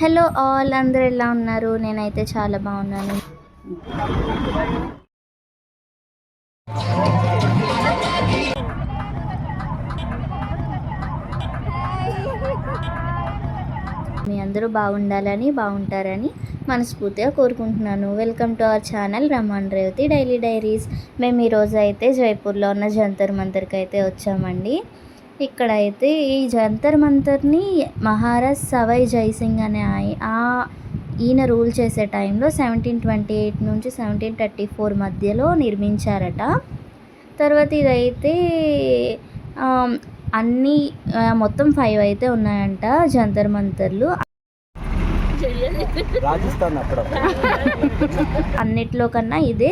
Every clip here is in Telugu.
హలో ఆల్, అందరూ ఎలా ఉన్నారు? నేనైతే చాలా బాగున్నాను. మీ అందరూ బాగుంటారని మనస్ఫూర్తిగా కోరుకుంటున్నాను. Welcome to our channel Raman Revathi daily diaries. మేము ఈరోజు అయితే జైపూర్లో ఉన్న జంతర్ మంతర్కి అయితే వచ్చామండి. ఇక్కడైతే ఈ జంతర్ మంతర్ని మహారాజ్ సవాయ్ జైసింగ్ అనే ఈయన రూల్ చేసే టైంలో 1728 నుంచి 1734 మధ్యలో నిర్మించారట. తర్వాత ఇదైతే అన్నీ మొత్తం 5 అయితే ఉన్నాయంట జంతర్ మంతర్లు. అన్నిట్లో కన్నా ఇదే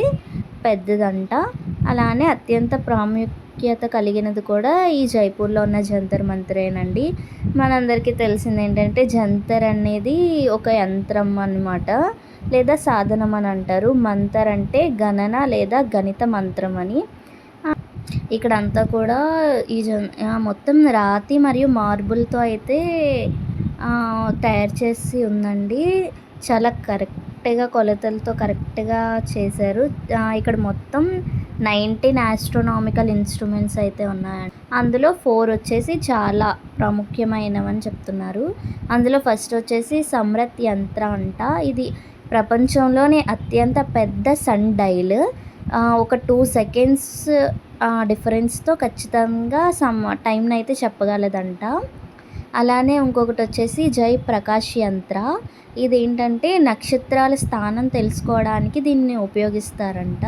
పెద్దదంట. అలానే అత్యంత ప్రాముఖ్యత కలిగినది కూడా ఈ జైపూర్లో ఉన్న జంతర్ మంతరేనండి. మనందరికీ తెలిసింది ఏంటంటే జంతర్ అనేది ఒక యంత్రం అన్నమాట, లేదా సాధనం అని అంటారు. మంతర్ అంటే గణన లేదా గణిత మంత్రం అని. ఇక్కడ అంతా కూడా ఈ మొత్తం రాతి మరియు మార్బుల్తో అయితే తయారు చేసి ఉందండి. చాలా కరెక్ట్గా కొలతలతో కరెక్ట్గా చేశారు. ఇక్కడ మొత్తం 19 ఆస్ట్రోనామికల్ ఇన్స్ట్రుమెంట్స్ అయితే ఉన్నాయండి. అందులో 4 వచ్చేసి చాలా ప్రాముఖ్యమైనవని చెప్తున్నారు. అందులో ఫస్ట్ వచ్చేసి సమ్రత్ యంత్ర అంట. ఇది ప్రపంచంలోనే అత్యంత పెద్ద సన్ డైల్. ఒక 2 సెకండ్స్ డిఫరెన్స్తో ఖచ్చితంగా టైంని అయితే చెప్పగలదంట. అలానే ఇంకొకటి వచ్చేసి జై ప్రకాష్ యంత్ర. ఇదేంటంటే నక్షత్రాల స్థానం తెలుసుకోవడానికి దీన్ని ఉపయోగిస్తారంట.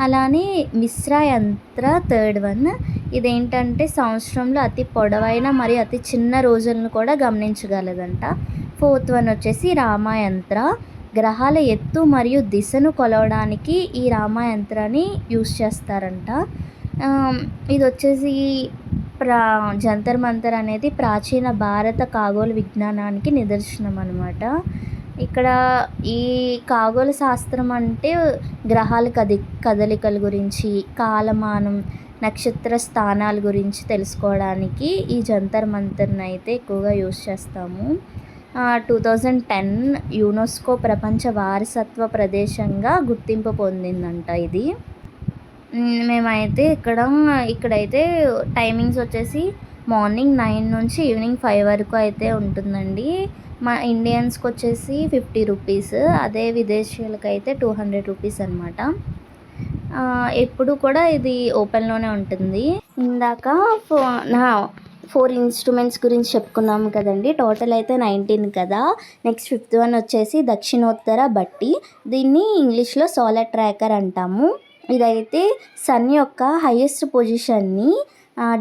అలానే మిశ్రా యంత్ర థర్డ్ వన్. ఇదేంటంటే సంవత్సరంలో అతి పొడవైన మరియు అతి చిన్న రోజులను కూడా గమనించగలదంట. ఫోర్త్ వన్ వచ్చేసి రామయంత్ర. గ్రహాల ఎత్తు మరియు దిశను కొలవడానికి ఈ రామయంత్రాన్ని యూస్ చేస్తారంట. ఇది వచ్చేసి జంతర్ మంతర్ అనేది ప్రాచీన భారత ఖగోళ విజ్ఞానానికి నిదర్శనం అన్నమాట. ఇక్కడ ఈ ఖగోళ శాస్త్రం అంటే గ్రహాల కదలికల గురించి, కాలమానం, నక్షత్ర స్థానాల గురించి తెలుసుకోవడానికి ఈ జంతర్ మంతర్ని అయితే ఎక్కువగా యూస్ చేస్తాము. 2010 యునెస్కో ప్రపంచ వారసత్వ ప్రదేశంగా గుర్తింపు పొందిందంట ఇది. మేమైతే ఇక్కడైతే టైమింగ్స్ వచ్చేసి మార్నింగ్ 9 నుంచి ఈవినింగ్ 5 వరకు అయితే ఉంటుందండి. మా ఇండియన్స్కి వచ్చేసి 50 రూపీస్, అదే విదేశీయులకి అయితే 200 రూపీస్ అనమాట. ఎప్పుడు కూడా ఇది ఓపెన్లోనే ఉంటుంది. ఇందాక 4 ఇన్స్ట్రుమెంట్స్ గురించి చెప్పుకున్నాము కదండి. టోటల్ అయితే 19 కదా. నెక్స్ట్ 5th వన్ వచ్చేసి దక్షిణోత్తర బట్టి. దీన్ని ఇంగ్లీష్లో సోలార్ ట్రాకర్ అంటాము. ఇదైతే సన్ యొక్క హైయెస్ట్ పొజిషన్ని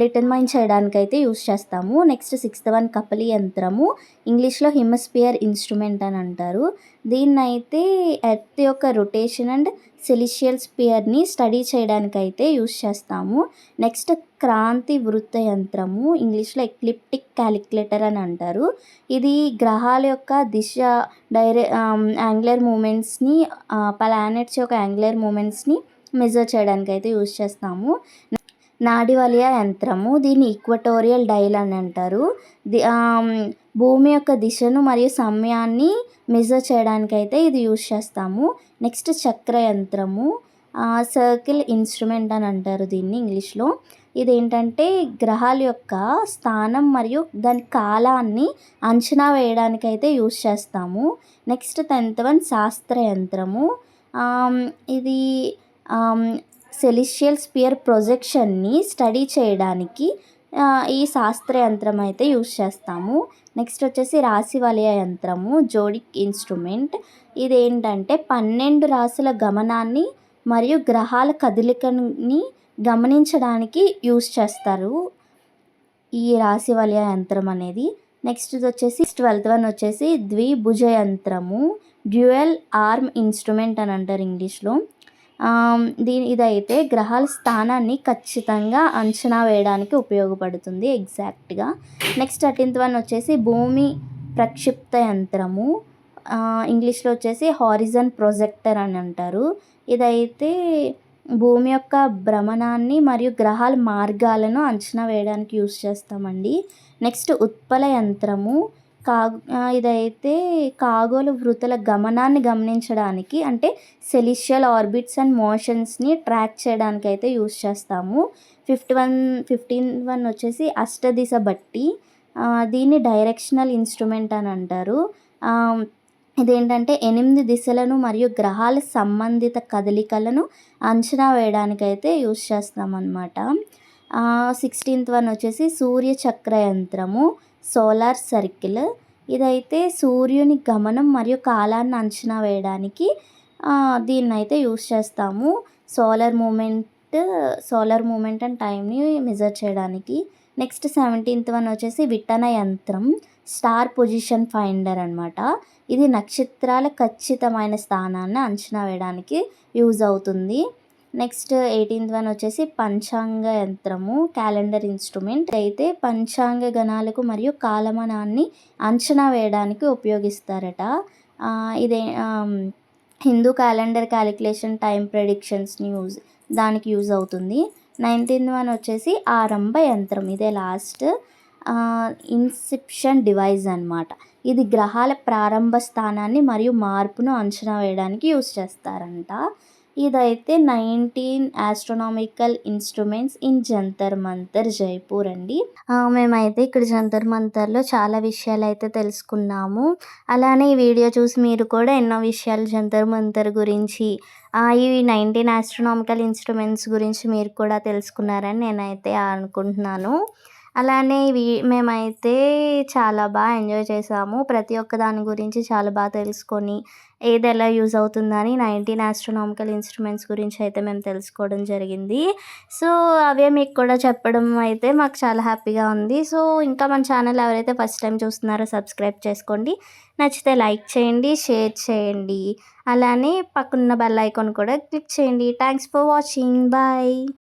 డిటర్మైన్ చేయడానికి అయితే యూస్ చేస్తాము. నెక్స్ట్ 6th వన్ కపలి యంత్రము. ఇంగ్లీష్లో హిమస్పియర్ ఇన్స్ట్రుమెంట్ అని అంటారు. దీన్నైతే ఎర్త్ యొక్క రొటేషన్ అండ్ సెలిషియల్ స్పియర్ని స్టడీ చేయడానికి అయితే యూస్ చేస్తాము. నెక్స్ట్ క్రాంతి వృత్త యంత్రము. ఇంగ్లీష్లో ఎక్లిప్టిక్ క్యాలిక్యులేటర్ అని అంటారు. ఇది గ్రహాల యొక్క దిశ యాంగులర్ మూమెంట్స్ని, ప్లానెట్స్ యొక్క యాంగులర్ మూమెంట్స్ని మెజర్ చేయడానికి అయితే యూస్ చేస్తాము. నాడివలియ యంత్రము. దీన్ని ఈక్వటోరియల్ డైల్ అని అంటారు. భూమి యొక్క దిశను మరియు సమయాన్ని మెజర్ చేయడానికి అయితే ఇది యూస్ చేస్తాము. నెక్స్ట్ చక్ర యంత్రము. సర్కిల్ ఇన్స్ట్రుమెంట్ అని అంటారు దీన్ని ఇంగ్లీష్లో. ఇదేంటంటే గ్రహాల యొక్క స్థానం మరియు దాని కాలాన్ని అంచనా వేయడానికి అయితే యూస్ చేస్తాము. నెక్స్ట్ 10th వన్ శాస్త్ర యంత్రము. ఇది సెలిషియల్ స్పియర్ ప్రొజెక్షన్ని స్టడీ చేయడానికి ఈ శాస్త్ర యంత్రం అయితే యూస్ చేస్తాము. నెక్స్ట్ వచ్చేసి రాశి వలయ యంత్రము, జోడిక్ ఇన్స్ట్రుమెంట్. ఇదేంటంటే 12 రాశుల గమనాన్ని మరియు గ్రహాల కదలికని గమనించడానికి యూస్ చేస్తారు ఈ రాశి వలయ యంత్రం అనేది. నెక్స్ట్ ఇది వచ్చేసి 12th వన్ వచ్చేసి ద్విభుజ యంత్రము, డ్యూయల్ ఆర్మ్ ఇన్స్ట్రుమెంట్ అని అంటారు ఇంగ్లీష్లో. ఇదైతే గ్రహాల స్థానాన్ని ఖచ్చితంగా అంచనా వేయడానికి ఉపయోగపడుతుంది ఎగ్జాక్ట్గా. నెక్స్ట్ 13th వన్ వచ్చేసి భూమి ప్రక్షిప్త యంత్రము. ఇంగ్లీష్లో వచ్చేసి హారిజన్ ప్రొజెక్టర్ అని అంటారు. ఇదైతే భూమి యొక్క భ్రమణాన్ని మరియు గ్రహాల మార్గాలను అంచనా వేయడానికి యూస్ చేస్తామండి. నెక్స్ట్ ఉత్పల యంత్రము. ఇదైతే ఖగోళ వృత్తుల గమనాన్ని గమనించడానికి అంటే సెలిషియల్ ఆర్బిట్స్ అండ్ మోషన్స్ని ట్రాక్ చేయడానికి అయితే యూస్ చేస్తాము. 15 వచ్చేసి అష్టదిశ బట్టి, దీన్ని డైరెక్షనల్ ఇన్స్ట్రుమెంట్ అని అంటారు. ఇదేంటంటే 8 దిశలను మరియు గ్రహాల సంబంధిత కదలికలను అంచనా వేయడానికైతే యూస్ చేస్తామన్నమాట. 16th వచ్చేసి సూర్య చక్ర యంత్రము, సోలార్ సర్కిల్. ఇదైతే సూర్యుని గమనం మరియు కాలాన్ని అంచనా వేయడానికి దీన్నైతే యూస్ చేస్తాము. సోలార్ మూమెంట్ అండ్ టైంని మెజర్ చేయడానికి. నెక్స్ట్ 17th వచ్చేసి విట్టన యంత్రం, స్టార్ పొజిషన్ ఫైండర్ అనమాట. ఇది నక్షత్రాల ఖచ్చితమైన స్థానాన్ని అంచనా వేయడానికి యూజ్ అవుతుంది. నెక్స్ట్ 18th వచ్చేసి పంచాంగ యంత్రము, క్యాలెండర్ ఇన్స్ట్రుమెంట్. అయితే పంచాంగ గణాలకు మరియు కాలమానాన్ని అంచనా వేయడానికి ఉపయోగిస్తారట. ఇదే హిందూ క్యాలెండర్ క్యాలిక్యులేషన్ టైం ప్రెడిక్షన్స్ని దానికి యూజ్ అవుతుంది. 19th వచ్చేసి ఆరంభ యంత్రం, ఇదే లాస్ట్. ఇన్సెప్షన్ డివైస్ అనమాట. ఇది గ్రహాల ప్రారంభ స్థానాన్ని మరియు మార్పును అంచనా వేయడానికి యూస్ చేస్తారంట. ఇదైతే 19 astronomical instruments in Jantar Mantar Jaipur అండి. మేమైతే ఇక్కడ జంతర్ మంతర్లో చాలా విషయాలు అయితే తెలుసుకున్నాము. అలానే ఈ వీడియో చూసి మీరు కూడా ఎన్నో విషయాలు జంతర్ మంతర్ గురించి, ఈ 19 ఆస్ట్రోనామికల్ ఇన్స్ట్రుమెంట్స్ గురించి మీరు కూడా తెలుసుకున్నారని నేనైతే అనుకుంటున్నాను. అలానే మేమైతే చాలా బాగా ఎంజాయ్ చేసాము. ప్రతి ఒక్క దాని గురించి చాలా బాగా తెలుసుకొని ఏది ఎలా యూజ్ అవుతుందని 19 ఆస్ట్రోనామికల్ ఇన్స్ట్రుమెంట్స్ గురించి అయితే మేము తెలుసుకోవడం జరిగింది. సో అవే మీకు కూడా చెప్పడం అయితే మాకు చాలా హ్యాపీగా ఉంది. సో ఇంకా మన ఛానల్ ఎవరైతే ఫస్ట్ టైం చూస్తున్నారో సబ్స్క్రైబ్ చేసుకోండి. నచ్చితే లైక్ చేయండి, షేర్ చేయండి. అలానే పక్కనున్న బెల్ ఐకాన్ కూడా క్లిక్ చేయండి. Thanks for watching. బాయ్.